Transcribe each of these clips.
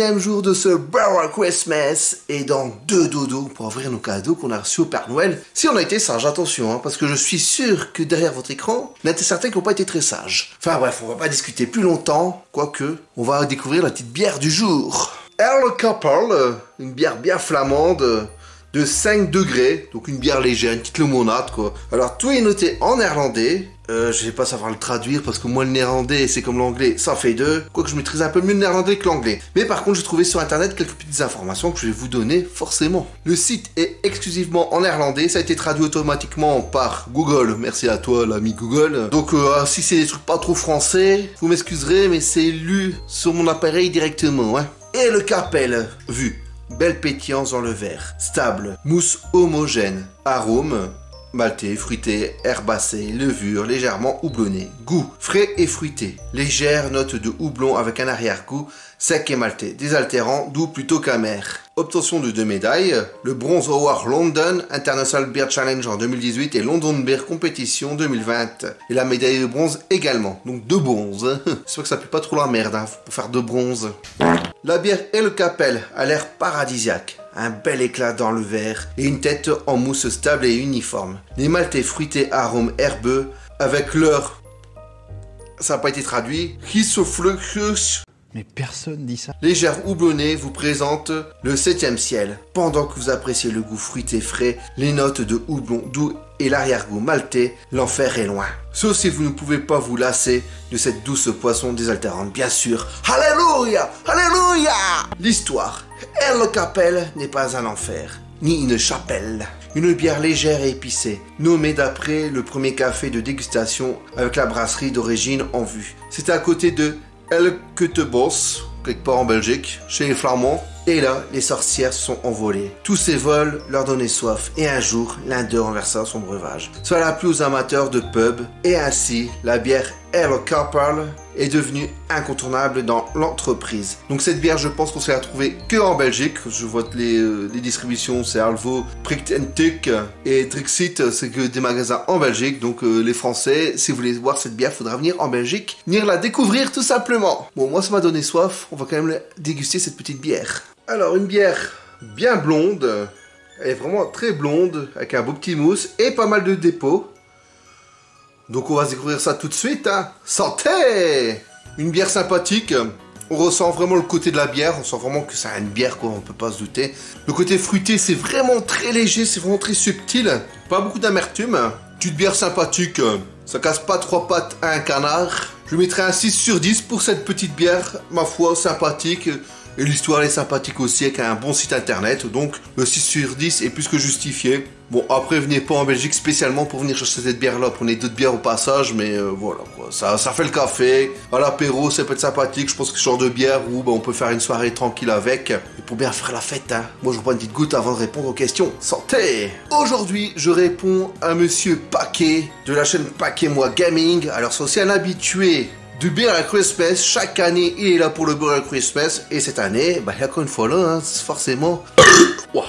4e jour de ce Merry Christmas et dans 2 dodos pour ouvrir nos cadeaux qu'on a reçus au Père Noël. Si on a été sage, attention, parce que je suis sûr que derrière votre écran, il y en a certains qui n'ont pas été très sages. Enfin bref, on va pas discuter plus longtemps, quoique on va découvrir la petite bière du jour. Earl Couple, une bière bien flamande de 5 degrés, donc une bière légère, une petite limonade quoi. Alors tout est noté en néerlandais. Je vais pas savoir le traduire parce que moi le néerlandais c'est comme l'anglais, ça fait deux. Quoique je maîtrise un peu mieux le néerlandais que l'anglais. Mais par contre j'ai trouvé sur internet quelques petites informations que je vais vous donner forcément. Le site est exclusivement en néerlandais, ça a été traduit automatiquement par Google. Merci à toi l'ami Google. Donc si c'est des trucs pas trop français, vous m'excuserez mais c'est lu sur mon appareil directement. Et le Capel, vu. Belle pétillance dans le verre, stable, mousse homogène, arôme, maltais, fruité, herbacé, levure, légèrement houblonné, goût, frais et fruité, légère note de houblon avec un arrière-goût, sec et maltais, désaltérant, doux plutôt qu'amer. Obtention de 2 médailles, le Bronze Award London International Beer Challenge en 2018 et London Beer Competition 2020. Et la médaille de bronze également, donc 2 bronzes. J'espère que ça pue pas trop la merde pour faire 2 bronzes. La bière et le Capel a l'air paradisiaque. Un bel éclat dans le verre et une tête en mousse stable et uniforme. Les maltais fruités arômes herbeux avec leur... Ça n'a pas été traduit. Chrysophlocus. Mais personne dit ça. Légère houblonnée vous présente le 7e ciel. Pendant que vous appréciez le goût fruité frais, les notes de houblon doux et l'arrière-goût maltais, l'enfer est loin. Sauf si vous ne pouvez pas vous lasser de cette douce poisson désaltérante, bien sûr. Alléluia! Alléluia! L'histoire. El Capel n'est pas un enfer, ni une chapelle. Une bière légère et épicée, nommée d'après le premier café de dégustation avec la brasserie d'origine en vue. C'était à côté de El Kutebos, quelque part en Belgique, chez les Flamands. Et là, les sorcières se sont envolées. Tous ces vols leur donnaient soif, et un jour, l'un d'eux renversa son breuvage. Cela a plu aux amateurs de pub, et ainsi, la bière El Couple est devenue incontournable dans l'entreprise. Donc cette bière, je pense qu'on s'est la trouver que en Belgique. Je vois que les distributions, c'est Alvo, Prick&Tick et Trixit, c'est que des magasins en Belgique. Donc les Français, si vous voulez voir cette bière, il faudra venir en Belgique, venir la découvrir tout simplement. Bon, moi ça m'a donné soif, on va quand même déguster cette petite bière. Alors une bière bien blonde, elle est vraiment très blonde, avec un beau petit mousse et pas mal de dépôts. Donc on va découvrir ça tout de suite, Santé! Une bière sympathique, on ressent vraiment le côté de la bière, on sent vraiment que c'est une bière quoi, on peut pas se douter. Le côté fruité c'est vraiment très léger, c'est vraiment très subtil, pas beaucoup d'amertume. Petite bière sympathique, ça casse pas 3 pattes à un canard. Je lui mettrai un 6 sur 10 pour cette petite bière, ma foi, sympathique. Et l'histoire est sympathique aussi avec un bon site internet, donc le 6 sur 10 est plus que justifié. Bon, après, venez pas en Belgique spécialement pour venir chercher cette bière-là, prenez d'autres bières au passage, mais voilà quoi, ça fait le café, à l'apéro, ça peut être sympathique, je pense que ce genre de bière où on peut faire une soirée tranquille avec, et pour bien faire la fête, Moi, je reprends une petite goutte avant de répondre aux questions. Santé! Aujourd'hui, je réponds à Monsieur Paquet, de la chaîne Paquet Moi Gaming, alors c'est aussi un habitué du Beer à Christmas. Chaque année, il est là pour le Beer à Christmas. Et cette année, il y a encore une fois là, forcément. Wow.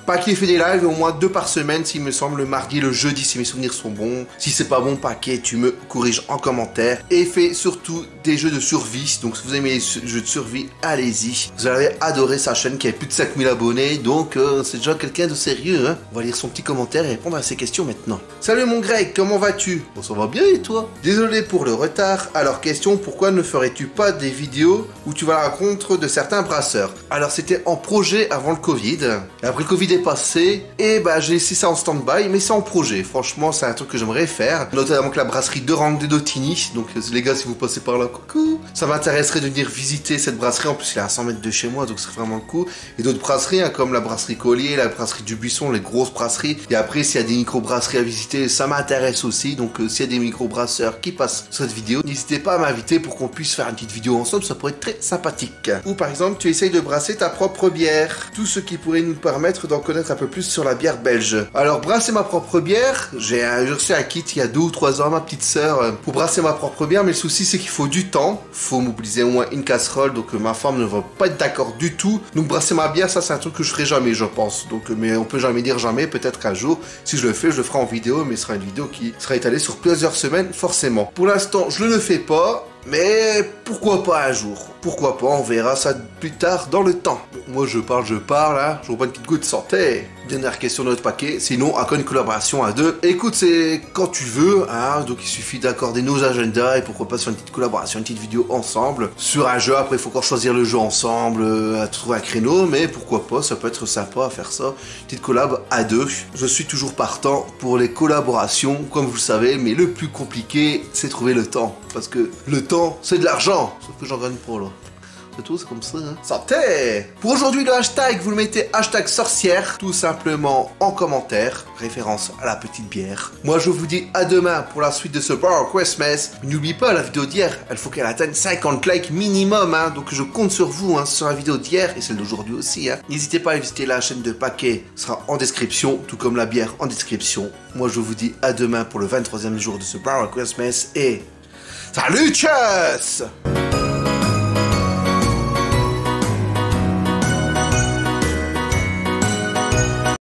Paquet fait des lives au moins 2 par semaine, s'il me semble, le mardi et le jeudi, si mes souvenirs sont bons. Si c'est pas bon, Paquet, tu me corriges en commentaire. Et fait surtout des jeux de survie. Donc si vous aimez les jeux de survie, allez-y. Vous allez adorer sa chaîne qui a plus de 5000 abonnés. Donc c'est déjà quelqu'un de sérieux. On va lire son petit commentaire et répondre à ses questions maintenant. Salut mon Greg, comment vas-tu? Bon, ça va bien et toi? Désolé pour le retard. Alors question, pourquoi ne ferais-tu pas des vidéos où tu vas à la rencontre de certains brasseurs? Alors c'était en projet avant le Covid. Et après le Covid est passé et j'ai laissé ça en stand-by, mais c'est en projet. Franchement, c'est un truc que j'aimerais faire, notamment que la brasserie de Randy Dottini. Donc les gars, si vous passez par là, coucou, ça m'intéresserait de venir visiter cette brasserie. En plus, il est à 100 mètres de chez moi, donc c'est vraiment le coup. Et d'autres brasseries, comme la brasserie Collier, la brasserie du Buisson, les grosses brasseries. Et après, s'il y a des micro-brasseries à visiter, ça m'intéresse aussi. Donc s'il y a des micro-brasseurs qui passent sur cette vidéo, n'hésitez pas à m'inviter pour qu'on puisse faire une petite vidéo ensemble, ça pourrait être très sympathique. Ou par exemple, tu essayes de brasser ta propre bière, tout ce qui pourrait nous permettre d'en connaître un peu plus sur la bière belge. Alors brasser ma propre bière, j'ai reçu un kit il y a 2 ou 3 ans, ma petite sœur, pour brasser ma propre bière, mais le souci c'est qu'il faut du temps, faut mobiliser au moins une casserole, donc ma femme ne va pas être d'accord du tout. Donc brasser ma bière, ça c'est un truc que je ferai jamais, je pense. Donc mais on peut jamais dire jamais, peut-être qu'un jour, si je le fais, je le ferai en vidéo, mais ce sera une vidéo qui sera étalée sur plusieurs semaines forcément. Pour l'instant, je ne le fais pas. Mais pourquoi pas un jour? Pourquoi pas, on verra ça plus tard dans le temps. Bon, moi je parle, hein, je vois pas une petite goutte de santé. Dernière question de notre paquet, sinon à quoi une collaboration à deux? Écoute, c'est quand tu veux, hein, donc il suffit d'accorder nos agendas et pourquoi pas sur une petite collaboration, une petite vidéo ensemble. Sur un jeu, après il faut encore choisir le jeu ensemble, à trouver un créneau, mais pourquoi pas, ça peut être sympa à faire ça. Une petite collab à deux. Je suis toujours partant pour les collaborations, comme vous le savez, mais le plus compliqué, c'est trouver le temps. Parce que le temps, c'est de l'argent. Sauf que j'en gagne pas là. C'est tout, c'est comme ça, hein. Santé! Pour aujourd'hui, le hashtag, vous le mettez hashtag sorcière, tout simplement en commentaire, référence à la petite bière. Moi, je vous dis à demain pour la suite de ce Power Christmas. N'oubliez pas, la vidéo d'hier, il faut qu'elle atteigne 50 likes minimum, hein. Donc je compte sur vous, hein, sur la vidéo d'hier et celle d'aujourd'hui aussi, hein. N'hésitez pas à visiter la chaîne de Paquet, sera en description, tout comme la bière en description. Moi, je vous dis à demain pour le 23e jour de ce Power Christmas et... Salut, tchuss!